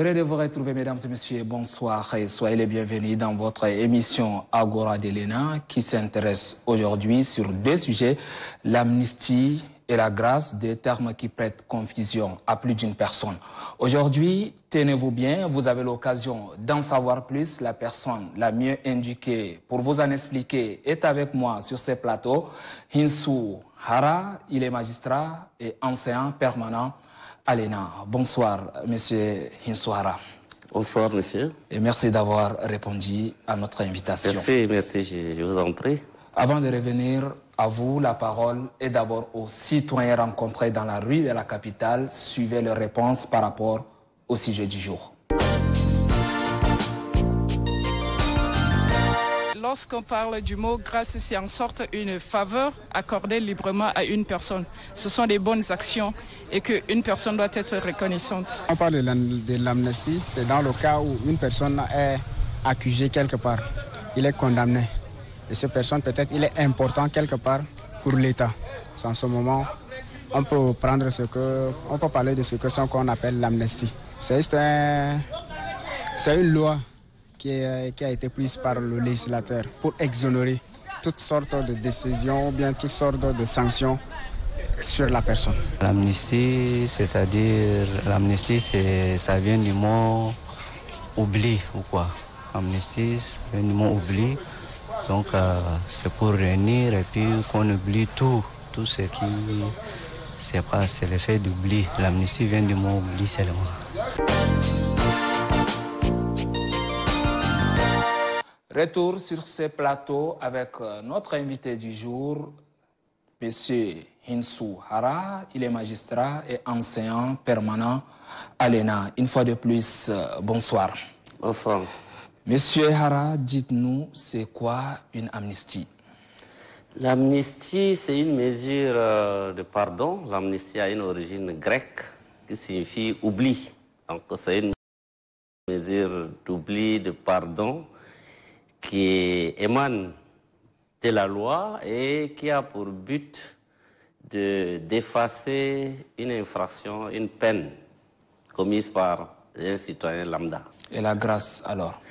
Heureux de vous retrouver, mesdames et messieurs. Bonsoir et soyez les bienvenus dans votre émission Agora d'Elena qui s'intéresse aujourd'hui sur deux sujets, l'amnistie et la grâce, des termes qui prêtent confusion à plus d'une personne. Aujourd'hui, tenez-vous bien, vous avez l'occasion d'en savoir plus. La personne la mieux indiquée pour vous en expliquer est avec moi sur ce plateau, Hinsou Hara. Il est magistrat et enseignant permanent à l'ENA. Bonsoir, monsieur Hinsou Hara. Bonsoir, monsieur. Et merci d'avoir répondu à notre invitation. Merci, je vous en prie. Avant de revenir à vous, la parole est d'abord aux citoyens rencontrés dans la rue de la capitale. Suivez leurs réponses par rapport au sujet du jour. Lorsqu'on parle du mot grâce, c'est en sorte une faveur accordée librement à une personne. Ce sont des bonnes actions et qu'une personne doit être reconnaissante. On parle de l'amnistie, c'est dans le cas où une personne est accusée quelque part, il est condamné. Et cette personne, peut-être, il est important quelque part pour l'État. En ce moment, on peut parler de ce qu'on appelle l'amnistie. C'est juste une loi qui a été prise par le législateur pour exonérer toutes sortes de décisions ou bien toutes sortes de sanctions sur la personne. L'amnistie, ça vient du mot oubli ou quoi. Amnistie, ça vient du mot oubli. Donc c'est pour réunir et puis qu'on oublie tout ce qui c'est l'effet d'oubli. L'amnistie vient du mot oubli seulement. Retour sur ce plateau avec notre invité du jour, monsieur Hinsou Hara. Il est magistrat et enseignant permanent à l'ENA. Une fois de plus, bonsoir. Bonsoir. Monsieur Hara, dites-nous, c'est quoi une amnistie? L'amnistie, c'est une mesure de pardon. L'amnistie a une origine grecque qui signifie oubli. Donc c'est une mesure d'oubli, de pardon qui émane de la loi et qui a pour but d'effacer une infraction, une peine commise par un citoyen lambda. Et la grâce alors?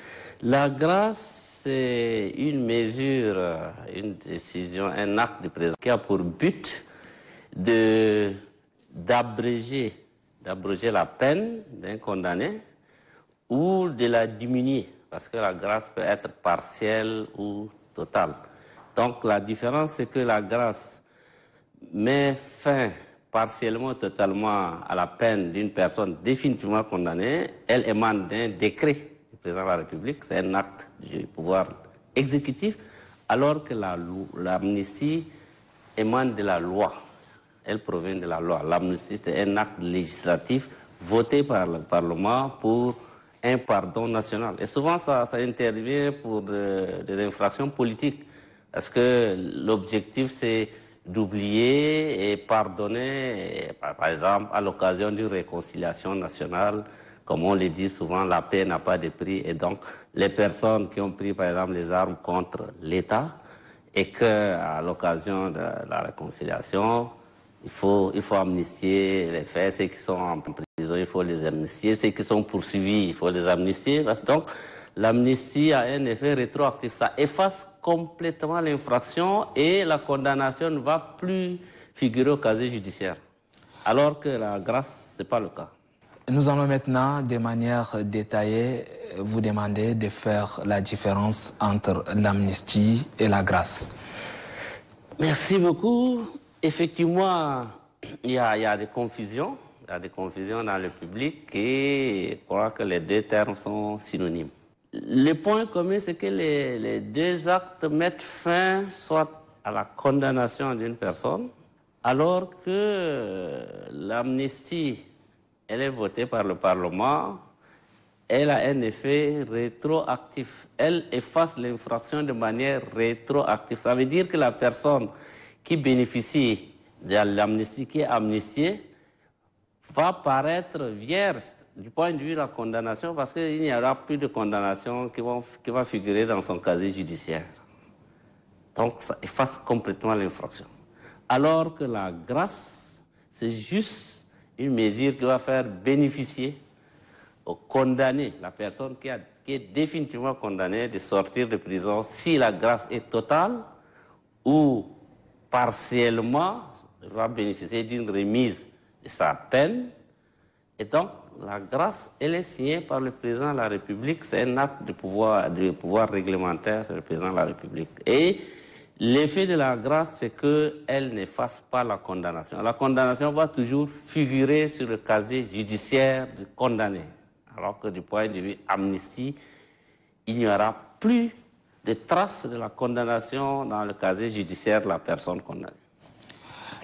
La grâce, c'est une mesure, une décision, un acte de président qui a pour but d'abréger la peine d'un condamné ou de la diminuer, parce que la grâce peut être partielle ou totale. Donc la différence, c'est que la grâce met fin partiellement, totalement à la peine d'une personne définitivement condamnée. Elle émane d'un décret président de la République, c'est un acte du pouvoir exécutif, alors que l'amnistie émane de la loi. Elle provient de la loi. L'amnistie, c'est un acte législatif voté par le Parlement pour un pardon national. Et souvent, ça intervient pour des infractions politiques, parce que l'objectif, c'est d'oublier et pardonner, par exemple, à l'occasion d'une réconciliation nationale. Comme on le dit souvent, la paix n'a pas de prix. Et donc, les personnes qui ont pris, par exemple, les armes contre l'État, et qu'à l'occasion de la réconciliation, il faut amnistier les faits. Ceux qui sont en prison, il faut les amnistier. Ceux qui sont poursuivis, il faut les amnistier. Donc, l'amnistie a un effet rétroactif. Ça efface complètement l'infraction et la condamnation ne va plus figurer au casier judiciaire. Alors que la grâce, ce n'est pas le cas. Nous allons maintenant, de manière détaillée, vous demander de faire la différence entre l'amnistie et la grâce. Merci beaucoup. Effectivement, il y a des confusions. Il y a des confusions dans le public et je crois que les deux termes sont synonymes. Le point commun, c'est que les deux actes mettent fin soit à la condamnation d'une personne, alors que l'amnistie, elle est votée par le Parlement, elle a un effet rétroactif. Elle efface l'infraction de manière rétroactive. Ça veut dire que la personne qui bénéficie de l'amnistie, qui est amnistiée, va paraître vierge du point de vue de la condamnation, parce qu'il n'y aura plus de condamnation qui va figurer dans son casier judiciaire. Donc ça efface complètement l'infraction. Alors que la grâce, c'est juste une mesure qui va faire bénéficier condamner la personne qui est définitivement condamnée de sortir de prison si la grâce est totale ou partiellement va bénéficier d'une remise de sa peine. Et donc, la grâce, elle est signée par le président de la République. C'est un acte de pouvoir réglementaire, c'est le président de la République. Et l'effet de la grâce, c'est qu'elle n'efface pas la condamnation. La condamnation va toujours figurer sur le casier judiciaire du condamné. Alors que du point de vue amnistie, il n'y aura plus de traces de la condamnation dans le casier judiciaire de la personne condamnée.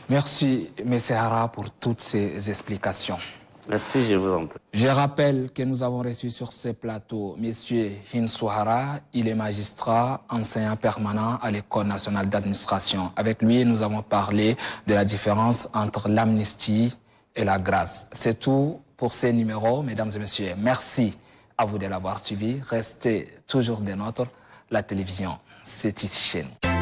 Merci, M. Hara, pour toutes ces explications. Merci, je vous en prie. Je rappelle que nous avons reçu sur ce plateau M. Hinsou Hara. Il est magistrat, enseignant permanent à l'École nationale d'administration. Avec lui, nous avons parlé de la différence entre l'amnistie et la grâce. C'est tout pour ces numéros, mesdames et messieurs. Merci à vous de l'avoir suivi. Restez toujours des nôtres. La télévision, c'est ici chez nous.